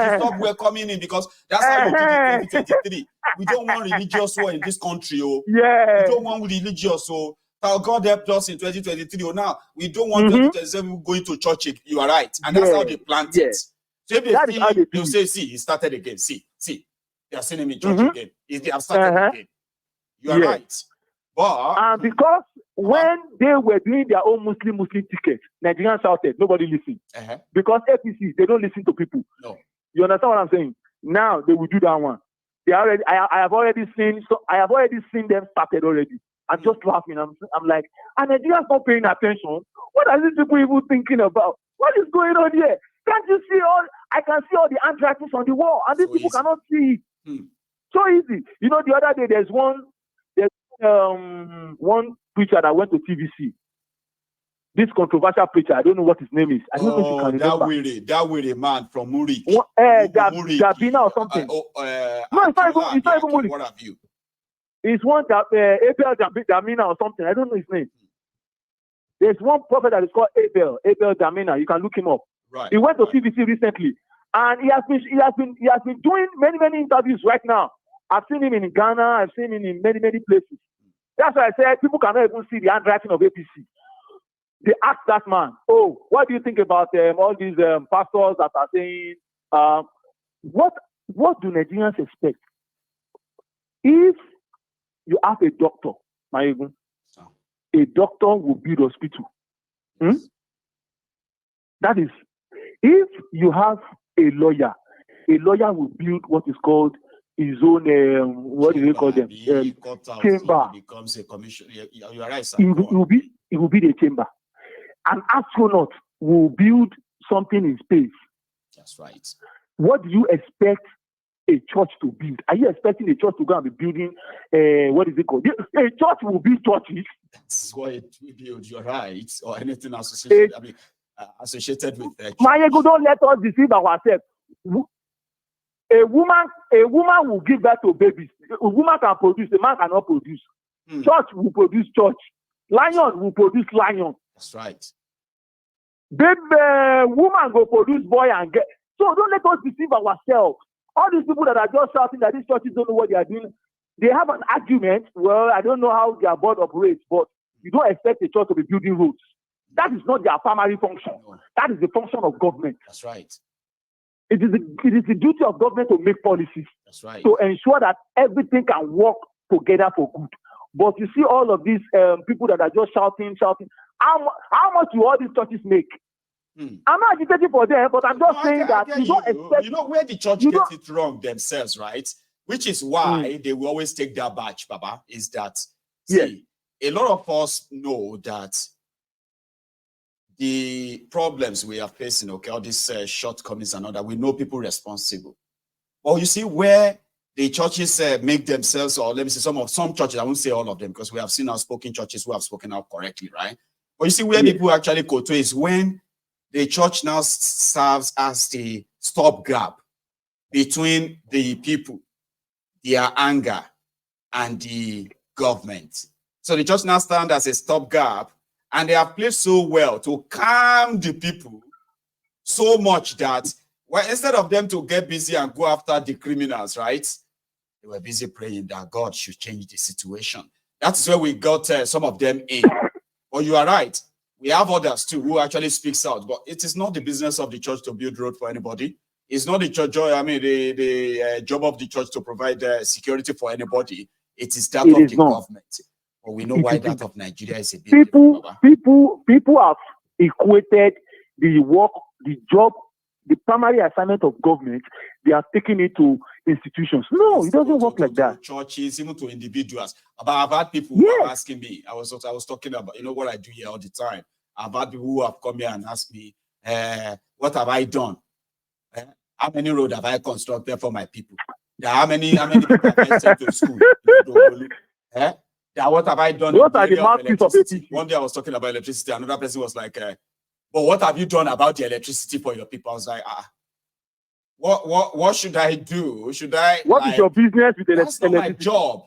to stop welcoming him because that's how you did it in 2023. We don't want religious war in this country. Oh. Yeah. We don't want religious. So God helped us in 2023. Oh, now we don't want 2027 going to church. You are right. And that's how they plant it. So if they see him, they'll say, see, he started again. See. They are seeing him in church again. They have started again. You are right. But and because when they were doing their own Muslim ticket, Nigerians shouted, nobody listened. Because APC, they don't listen to people. No. You understand what I'm saying? Now they will do that one. They already. I have already seen. So I have already seen them started already. I'm just laughing. I'm like, and Nigerians not paying attention. What are these people even thinking about? What is going on here? Can't you see all? I can see all the handwritings on the wall, and these people cannot see it. So easy. You know, the other day there's one preacher that went to TVC. This controversial preacher, I don't know what his name is. I don't know if you can remember. That way man from Muri. Dabina or something. No, it's not even Muri. What have you? It's one that Abel Damina or something. I don't know his name. There's one prophet that is called Abel Damina. You can look him up. Right. He went to TVC recently, and he has been doing many interviews right now. I've seen him in Ghana. I've seen him in many places. That's why I said people cannot even see the handwriting of APC. They asked that man, "Oh, what do you think about all these pastors that are saying what do Nigerians expect if you have a doctor, Mayegun? A doctor will build hospital. That is, if you have a lawyer will build what is called his own what do they call them? Chamber. Becomes a commission. You are right, sir. It will be the chamber. An astronaut will build something in space. That's right. What do you expect a church to build? Are you expecting a church to go and be building what is it called? A church will build churches. That's what it will build. You're right, or anything associated. Associated with that. Mayego, don't let us deceive ourselves. A woman will give birth to babies. A woman can produce, a man cannot produce. Church will produce church. Lion will produce lion. That's right. Baby, woman will produce boy and girl. So don't let us deceive ourselves. All these people that are just shouting that these churches don't know what they are doing, they have an argument. Well, I don't know how their board operates, but you don't expect a church to be building roads. That is not their primary function. No. That is the function of government. That's right. It is the duty of government to make policies. That's right. To ensure that everything can work together for good. But you see all of these people that are just shouting. How much do all these churches make? I'm not agitating for them, but I'm just saying that you don't expect. You know where the church gets it wrong themselves, right? Which is why they will always take that batch, Baba, is that, see, a lot of us know that the problems we are facing, okay, all these shortcomings and all that, we know people responsible. Or you see where the churches make themselves, or let me say some churches, I won't say all of them, because we have seen outspoken churches who have spoken out correctly, right? But you see where people actually go to is when the church now serves as the stopgap between the people, their anger, and the government. So the church now stands as a stopgap, and they have played so well to calm the people so much that, well, instead of them to get busy and go after the criminals, right? They were busy praying that God should change the situation. That's where we got some of them in. But you are right. We have others too who actually speaks out. But it is not the business of the church to build road for anybody. It's not the church, the job of the church to provide security for anybody. It is that of the government. But we know why that of Nigeria is a big people have equated the work, the job, the primary assignment of government. They are taking it to institutions. No, it doesn't work like that. Churches, even to individuals. But I've had people who are asking me. I was talking about, what I do here all the time. I've had people who have come here and asked me, what have I done? How many roads have I constructed for my people? How many people have I sent to school? What have I done? What are the mouthpieces of electricity? One day I was talking about electricity. Another person was like, but what have you done about the electricity for your people? I was like, what should I do? Should I? What is your business with electricity? That's not my job.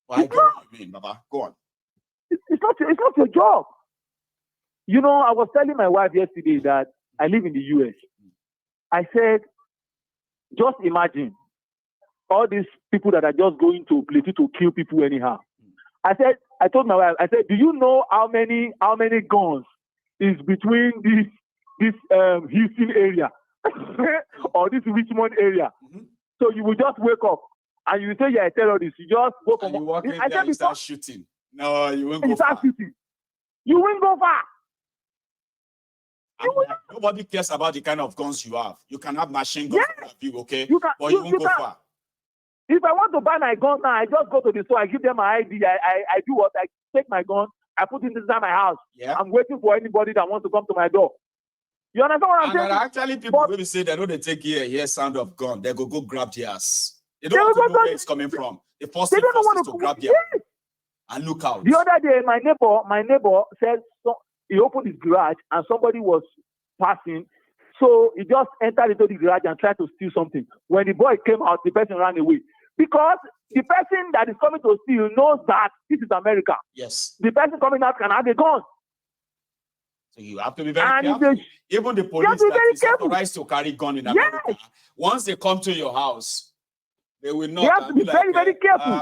Well, I get what you mean, Baba. Go on. It's not your job. I was telling my wife yesterday that I live in the US. I said, Just imagine all these people that are just going to Plateau to kill people anyhow. I told my wife, I said, do you know how many guns is between this Houston area or this Richmond area? So you will just wake up and you say you're a terrorist. You just go from. And you walk in there and start shooting. No, you won't go far. You won't go far. Nobody cares about the kind of guns you have. You can have machine guns, okay? But you won't go far. If I want to buy my gun now, I just go to the store, I give them my ID, I do what? I take my gun, I put it inside my house. Yeah. I'm waiting for anybody that wants to come to my door. You understand what I'm saying? And actually, people will say they know they take here sound of gun. They go grab theirs. They don't want to know where it's coming from. The first thing is to grab their and look out. The other day, my neighbor said he opened his garage and somebody was passing. So he just entered into the garage and tried to steal something. When the boy came out, the person ran away. Because the person that is coming to steal knows that this is America. Yes. The person coming out can have a gun. So you have to be very careful. Even the police that is authorized to carry gun in America, once they come to your house, they will not. You have to be very, very careful.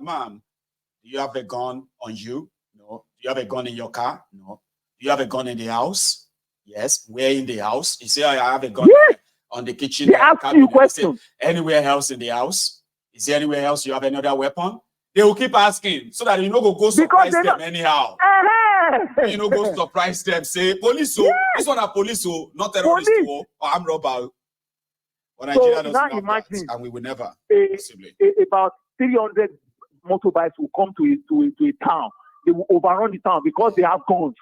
Ma'am, do you have a gun on you? No. Do you have a gun in your car? No. Do you have a gun in the house? Yes. Where in the house? You say, I have a gun on the kitchen. They ask you questions. Anywhere else in the house? Is there anywhere else you have another weapon? They will keep asking so that you know go surprise them anyhow. You know, go surprise them. Say, police, this one are police, not terrorists, or armed robber. But Nigeria doesn't have that, and we will never, possibly. About 300 motorbikes will come to a town. They will overrun the town because they have guns.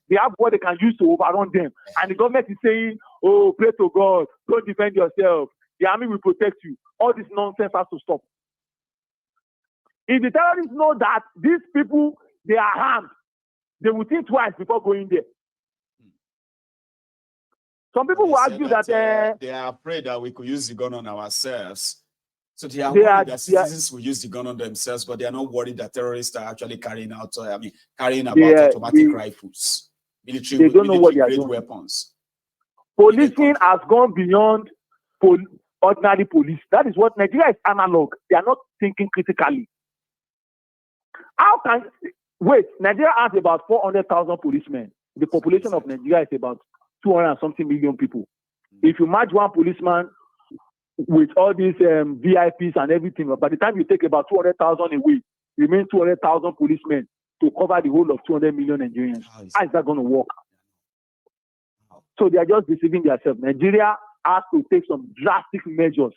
They have what they can use to overrun them. And the government is saying, oh, pray to God, don't defend yourself. The army will protect you. All this nonsense has to stop. If the terrorists know that these people, they are armed, they will think twice before going there. Some people will argue that they are afraid that we could use the gun on ourselves. So they are worried that citizens will use the gun on themselves, but they are not worried that terrorists are actually carrying about automatic rifles, military grade weapons. Policing has gone beyond ordinary police. That is what Nigeria is analog. They are not thinking critically. Nigeria has about 400,000 policemen. The population of Nigeria is about 200 and something million people. If you match one policeman with all these VIPs and everything, by the time you take about 200,000 away, remain 200,000 policemen to cover the whole of 200 million Nigerians. How is that going to work? So they are just deceiving themselves. Nigeria has to take some drastic measures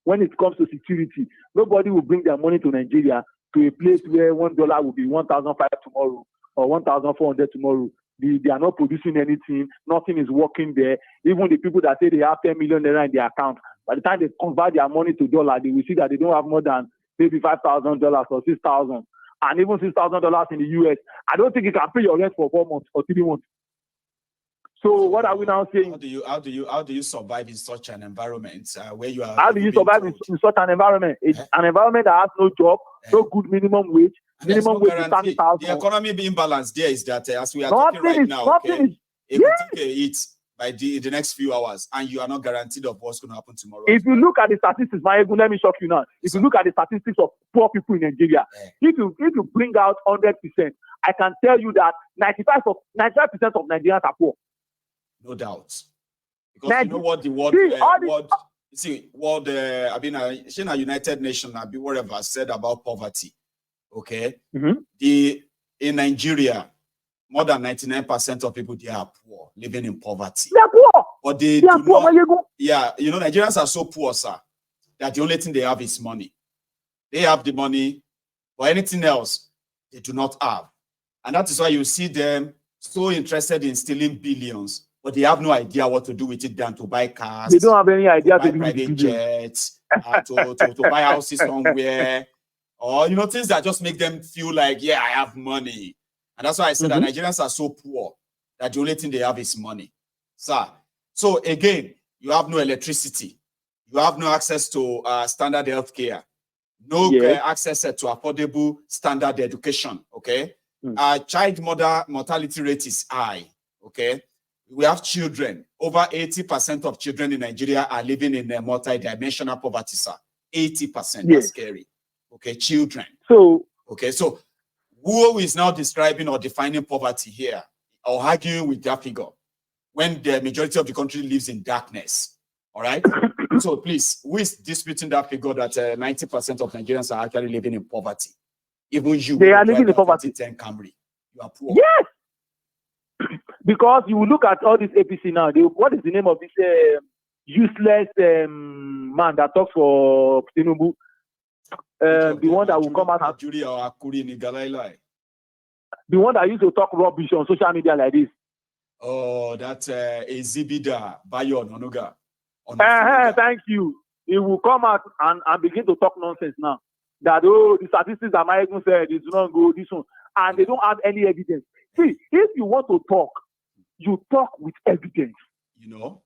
when it comes to security. Nobody will bring their money to Nigeria to a place where $1 will be 1,500 tomorrow or 1,400 tomorrow. They are not producing anything. Nothing is working there. Even the people that say they have 10 million naira in their account, by the time they convert their money to dollar, they will see that they don't have more than maybe $5,000 or $6,000. And even $6,000 in the US, I don't think you can pay your rent for 4 months or 3 months. So what are we now saying? How do you survive in such an environment where you are? How do you survive in such an environment? It's an environment that has no job, no good minimum wage. Minimum wage is 30,000. The economy being balanced there is that as we are talking right now, it will take a hit by the next few hours, and you are not guaranteed of what's going to happen tomorrow. If you look at the statistics, let me shock you now. If you look at the statistics of poor people in Nigeria, if you bring out 100%, I can tell you that 95% of Nigerians are poor. No doubt. Because you know what the world, United Nations, whatever said about poverty. Okay. In Nigeria, more than 99% of people they are poor, living in poverty. They are poor. But they are poor. Nigerians are so poor, sir, that the only thing they have is money. They have the money, but anything else they do not have. And that is why you see them so interested in stealing billions, but they have no idea what to do with it than to buy cars. They don't have any idea to buy private jets, to buy houses somewhere. Or, things that just make them feel like, I have money. And that's why I said that Nigerians are so poor that the only thing they have is money. So again, you have no electricity. You have no access to standard health care. No access to affordable standard education, okay? Child mortality rate is high, okay? We have children. Over 80% of children in Nigeria are living in a multi-dimensional poverty, sir. 80%. Yes. That's scary. Okay, children. So, okay, so who is now describing or defining poverty here or arguing with that figure when the majority of the country lives in darkness? All right. So please, who is disputing that figure that 90% of Nigerians are actually living in poverty? Even you, they are living in poverty. 2010 Camry, you are poor. Yes. Because you look at all this APC now. What is the name of this useless man that talks for Thiefnubu? The one that will come out and the one that used to talk rubbish on social media like this. Oh, that's Ezibida Bayo Onoga. Thank you. He will come out and begin to talk nonsense now. That the statistics that my even said is not good, this one, and they don't have any evidence. See, if you want to talk, you talk with evidence. You know,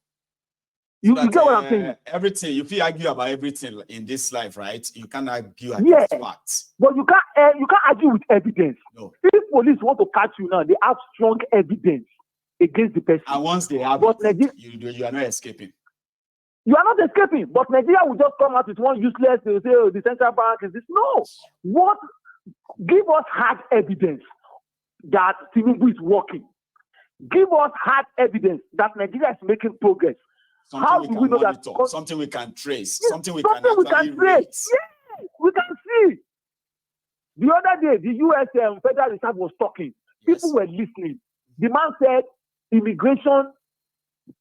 you get what I'm saying? Everything, if you argue about everything in this life, right? You can't argue against facts. But you can't argue with evidence. No. If police want to catch you now, they have strong evidence against the person. And once they have but you are not escaping. You are not escaping. But Nigeria will just come out with one useless, they will say, oh, the central bank is this. No. Give us hard evidence that Thiefnubu is working. Give us hard evidence that Nigeria is making progress. How do we know monitor, that? Something we can trace. Something we can trace. Yes, we can see. The other day, the U.S. Federal Reserve was talking. Yes. People were listening. The man said, immigration,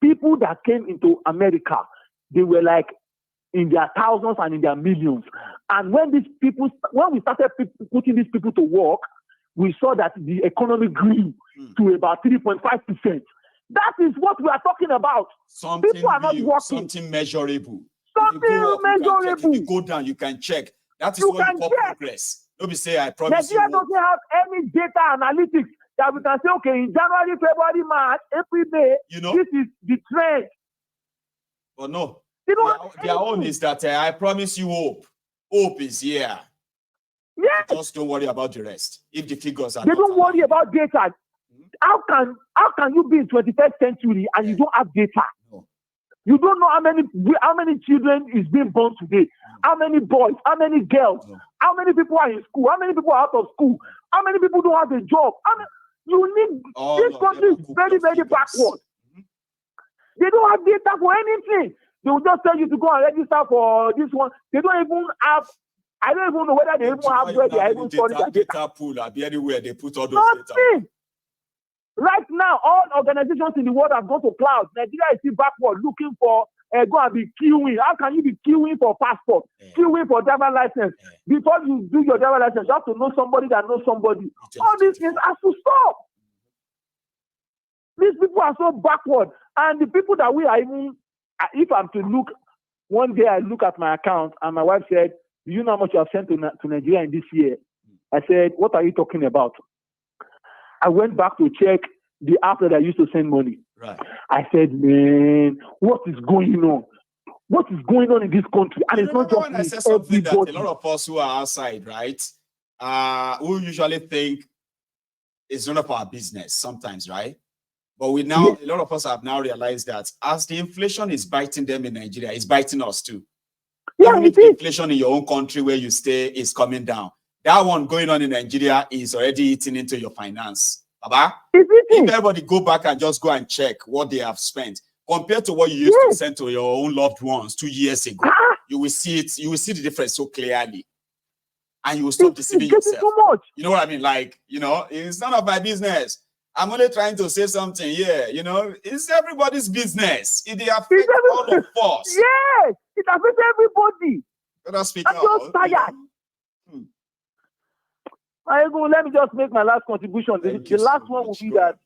people that came into America, they were like in their thousands and in their millions. And when we started putting these people to work, we saw that the economy grew to about 3.5%. That is what we are talking about. People are not working. Something measurable. Something measurable. If you go down, you can check. That is what we call progress. Don't be say, I promise Nigeria doesn't have any data analytics that we can say, okay, in January, February, March, April, May, this is the trend. But no, their own is that I promise you hope. Hope is here. Yes. Just don't worry about the rest. If the figures are they don't worry about data. How can you be in 21st century and you don't have data? No. You don't know how many children is being born today, how many boys, how many girls, how many people are in school, how many people are out of school, how many people don't have a job. You need this country is very, very backward. They don't have data for anything. They will just tell you to go and register for this one. They don't even have. I don't even know whether they even have where they are even storing their data pool. I'll be anywhere they put all those data. Nothing. Right now, all organizations in the world have gone to cloud. Nigeria is still backward, looking for go and be queuing. How can you be queuing for passport, queuing for driver license? Before you do your driver license, you have to know somebody that knows somebody. All these things have to stop. These people are so backward, and the people that we are even. If I'm to look, one day I look at my account, and my wife said, "Do you know how much you have sent to Nigeria in this year?" I said, "What are you talking about?" I went back to check the app that I used to send money. Right. I said, man, what is going on? What is going on in this country? And it's not just when I said something that a lot of us who are outside, right, who usually think it's none of our business sometimes, right? But a lot of us have now realized that as the inflation is biting them in Nigeria, it's biting us too. Yeah, even if the inflation in your own country where you stay is coming down, that one going on in Nigeria is already eating into your finance. Baba, if everybody go back and just go and check what they have spent compared to what you used to send to your own loved ones 2 years ago, you will see it. You will see the difference so clearly, and you will stop deceiving yourself. Too much. You know what I mean? Like, it's none of my business. I'm only trying to say something here. It's everybody's business. It affects all of us. Yes, it affects everybody. Let speak I'm just tired. Let me just make my last contribution. The last one will be that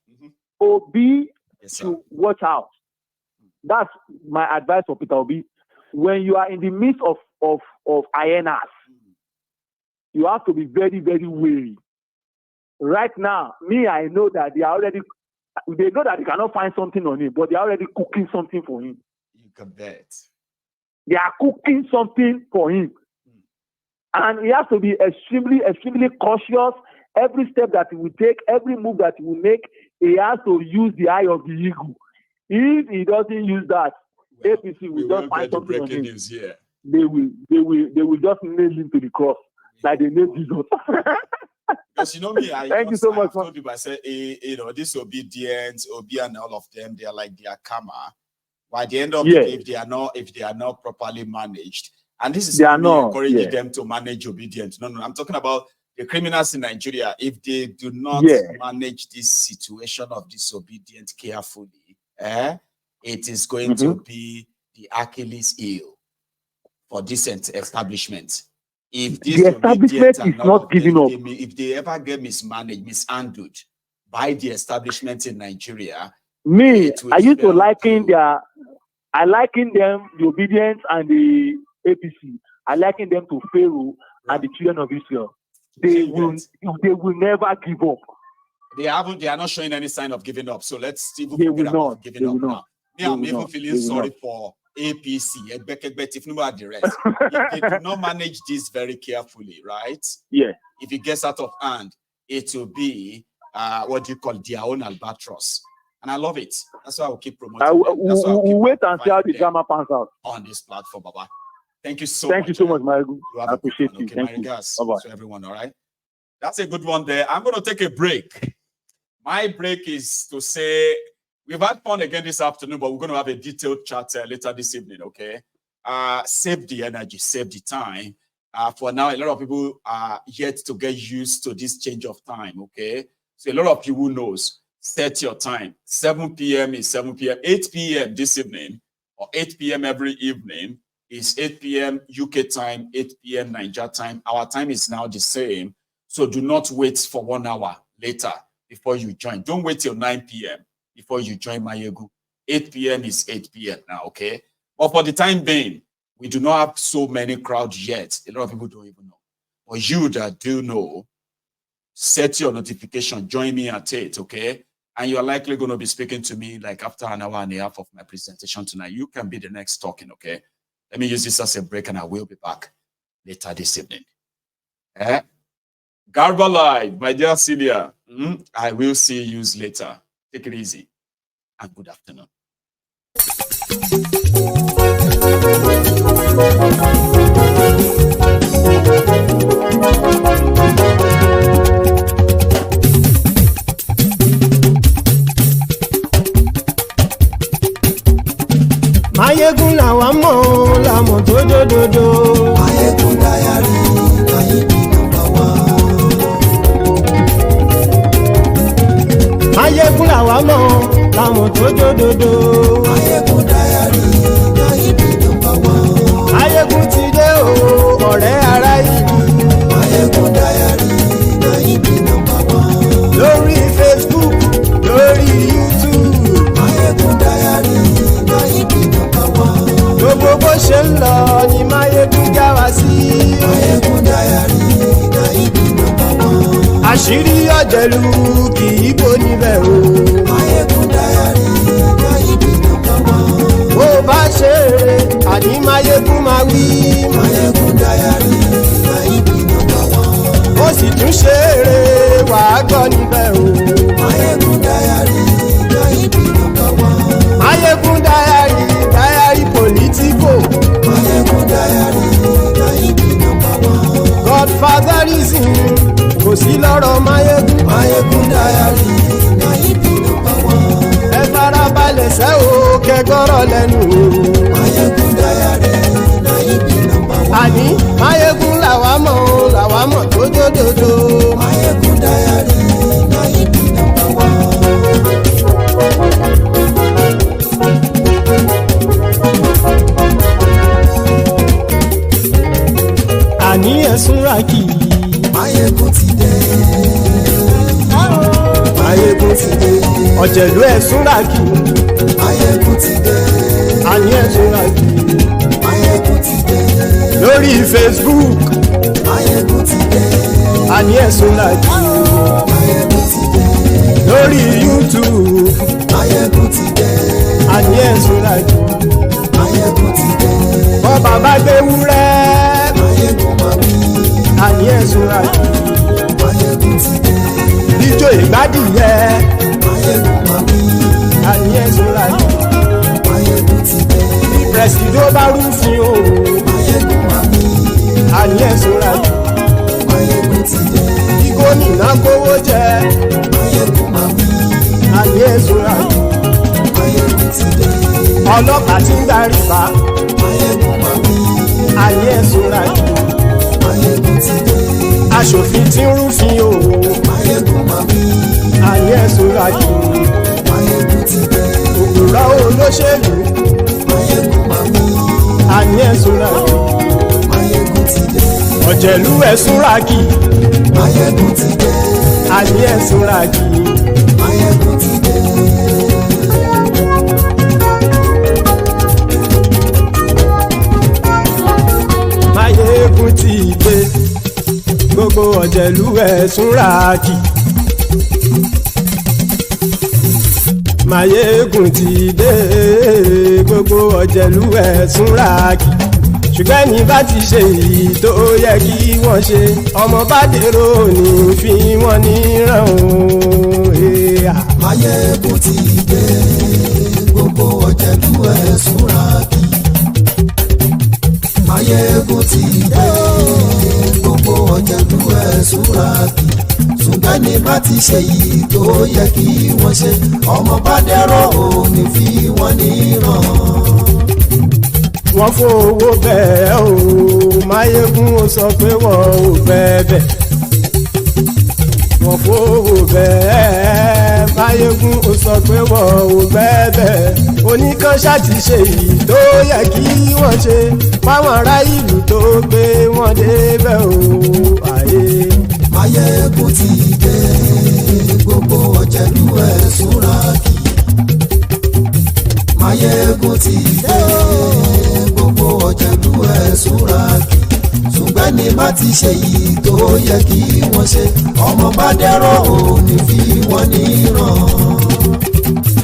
Obi should watch out. That's my advice for Peter Obi. When you are in the midst of hyenas, you have to be very, very wary. Right now, I know that they know that they cannot find something on him, but they are already cooking something for him. You can bet. They are cooking something for him. And he has to be extremely, extremely cautious. Every step that he will take, every move that he will make, he has to use the eye of the eagle. If he doesn't use that, Well, APC we will will just find get the something on breaking him. news here. They will just nail him to the cross like they nailed Jesus. Because you know me, Thank you so much, man. told you, I said, disobedience, Obi and all of them, they are like their karma. By the end of the day, if they are not properly managed, and this is not me encouraging them to manage obedience. No, I'm talking about the criminals in Nigeria. If they do not manage this situation of disobedience carefully, it is going to be the Achilles heel for decent establishment. If this the establishment is not giving up, if they ever get mishandled by the establishment in Nigeria, I used to liken them the obedience and the APC. I liken them to Pharaoh and the children of Israel. They will never give up. They are not showing any sign of giving up. So let's even forget about giving up now. I'm even feeling sorry for APC, Thiefnubu and the rest. If they do not manage this very carefully, right? Yeah. If it gets out of hand, it will be their own albatross. And I love it. That's why I will keep promoting. We'll wait and see how the drama pans out on this platform, Baba. Thank you so much. Thank you so much, Maegu. I appreciate you. Thank you. So everyone, all right? That's a good one there. I'm going to take a break. My break is to say we've had fun again this afternoon, but we're going to have a detailed chat later this evening, okay? Save the energy, save the time. For now, a lot of people are yet to get used to this change of time, okay? So a lot of people knows, set your time. 7 p.m. is 7 p.m. 8 p.m. this evening, or 8 p.m. every evening is 8 p.m. UK time, 8 p.m. Niger time. Our time is now the same. So do not wait for 1 hour later before you join. Don't wait till 9 p.m. before you join Mayegu. 8 p.m. is 8 p.m. now, okay? But for the time being, we do not have so many crowds yet. A lot of people don't even know. But you that do know, set your notification, join me at 8, okay? And you're likely going to be speaking to me like after an hour and a half of my presentation tonight. You can be the next talking, okay? Let me use this as a break and I will be back later this evening. Garba Live, my dear Celia, I will see you later. Take it easy and good afternoon. Mayegun làwa mọ̀ làmọ̀ tó dòdòdò. Mayegun Diary, Mayegun number one. Mayegun làwa mọ̀ làmọ̀ tó dòdòdò. Mayegun Diary, Mayegun number one. Mayegun ti dé o, ọ̀rẹ́ ara ìlú. Mayegun Diary, Mayegun number one. Lórí Facebook, lórí YouTube. Mayegun Diary, Mayegun number one. Gbogbo bó ṣe ń lọ ni Mayegun já wa sí. Mayegun Diary, Mayegun number one. Àṣírí ọ̀jẹ̀lú kì í bò níbẹ̀ o. Mayegun Diary, Mayegun number one. Bó bá ṣe eré, àní Mayegun máa wí. Mayegun Diary, Mayegun number one. Ó sì tún ṣe eré, wàá gbọ́ níbẹ̀ o. Mayegun Diary, Mayegun number one. Mayegun Diary, Diary Politico. Mayegun Diary, Mayegun number one. Godfatherism, kò sí lọ́rọ̀ Mayegun. Mayegun Diary, Mayegun number one. Ẹ farabalẹ̀ sẹ́ o, kẹgọ́rọ̀ lẹ́nu o. Mayegun Diary, Mayegun number one. Àní Mayegun làwa mọ̀ tó dòdòdò. Mayegun Diary, Mayegun number one. Àní ẹ̀sùn ràkì. Mayegun ti dé. Mayegun ti dé. Ọ̀jẹ̀lú ẹ̀sùn ràkì. Mayegun ti dé. Àní ẹ̀sùn ràkì. Mayegun ti dé. Lórí Facebook. Mayegun ti dé. Àní ẹ̀sùn ràkì. Mayegun ti dé. Lórí YouTube. Mayegun ti dé. Àní ẹ̀sùn ràkì. Mayegun ti dé. Bọ́ bàbá gbé wúrẹ́. Mayegun máa wí. Àní ẹ̀sùn ràkì. Mayegun ti dé. Ijó ìgbádìí yẹ. Mayegun máa wí. Àní ẹ̀sùn ràkì. pẹ̀sìdó bá rúfin o Máyégún máa mi. àní ẹ̀ ṣọ́ra jù. Máyégún ti dé. Kí gómìnà kówó jẹ Máyégún máa mi. àní ẹ̀ ṣọ́ra jù. Máyégún ti dé. Ọlọ́pàá tí ń darí bá Máyégún máa mi. àní ẹ̀ ṣọ́ra jù. Máyégún ti dé. Aṣòfin tí ń rúfin o Máyégún máa mi. àní ẹ̀ ṣọ́ra jù. Máyégún ti dé. Òpùrọ́ olóṣèlú Máyégún máa mi. àní ẹ̀ ṣọ́ra jù. Máyégún ti dé. Ọ̀jẹ̀lú ẹ̀ ṣọ́ra kì Máyégún ti dé. àní ẹ̀ ṣọ́ra kì. Máyégún ti dé. Máyégún ti dé gbogbo ọ̀jẹ̀lú ẹ̀ ṣọ́ra kì. Máyégún ti dé gbogbo ọ̀jẹ̀lú ẹ̀ ṣọ́ra kì. Ṣùgbọ́n ní bá ti ṣe èyí tó yẹ kí wọ́n ṣe ọmọ bá dèrò ní fi wọ́n níran o. Máyégún ti dé. Gbogbo ọ̀jẹ̀lú ẹ̀ ṣọ́ra kì. Máyégún ti dé. Gbogbo ọ̀jẹ̀lú ẹ̀ ṣọ́ra kì. Ṣùgbọ́n ní bá ti ṣe yìí tó yẹ kí wọ́n ṣe ọmọ bá dẹ́rọ̀ ò ní fi wọ́n níran. Wọ́n fowó bẹ́ẹ̀ o Máyégún ó sọ pé wọ́n ò bẹ́ẹ̀. Wọ́n fowó bẹ́ẹ̀ Máyégún ó sọ pé wọ́n ò bẹ́ẹ̀. Oníkanṣá ti ṣe èyí tó yẹ kí wọ́n ṣe fáwọn ará ìlú tó gbé wọn débẹ̀ o. Máyégún ti dé. Gbogbo ọ̀jẹ̀lú ẹ̀ ṣọ́ra kì. Máyégún ti dé. Gbogbo ọ̀jẹ̀lú ẹ̀ ṣọ́ra kì. Ṣùgbọ́n ní bá ti ṣe yìí tó yẹ kí wọ́n ṣe ọmọ bá dẹ́rọ̀ ò ní fi wọ́n níran.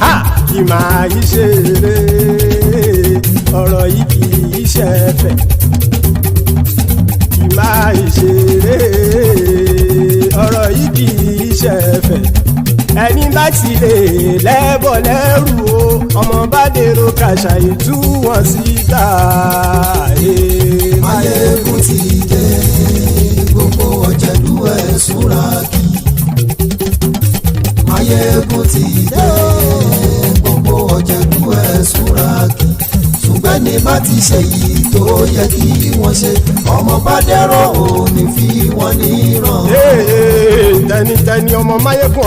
Ha! Kì máa yí ṣeré ọ̀rọ̀ yìí kì í ṣẹ̀fẹ̀. Kì máa yí ṣeré ọ̀rọ̀ yìí kì í ṣẹ̀fẹ̀. Ẹni bá ti lè lẹ́bọ̀ lẹ́rù o ọmọ bá dèrò kàṣà ìtú wọn síta. Máyégún ti dé. Gbogbo ọ̀jẹ̀lú ẹ̀ ṣọ́ra kì. Máyégún ti dé. Gbogbo ọ̀jẹ̀lú ẹ̀ ṣọ́ra kì. Ṣùgbọ́n ní bá ti ṣe yìí tó yẹ kí wọ́n ṣe ọmọ bá dẹ́rọ̀ ò ní fi wọ́n níran. Tẹnitẹni ọmọ Máyégún.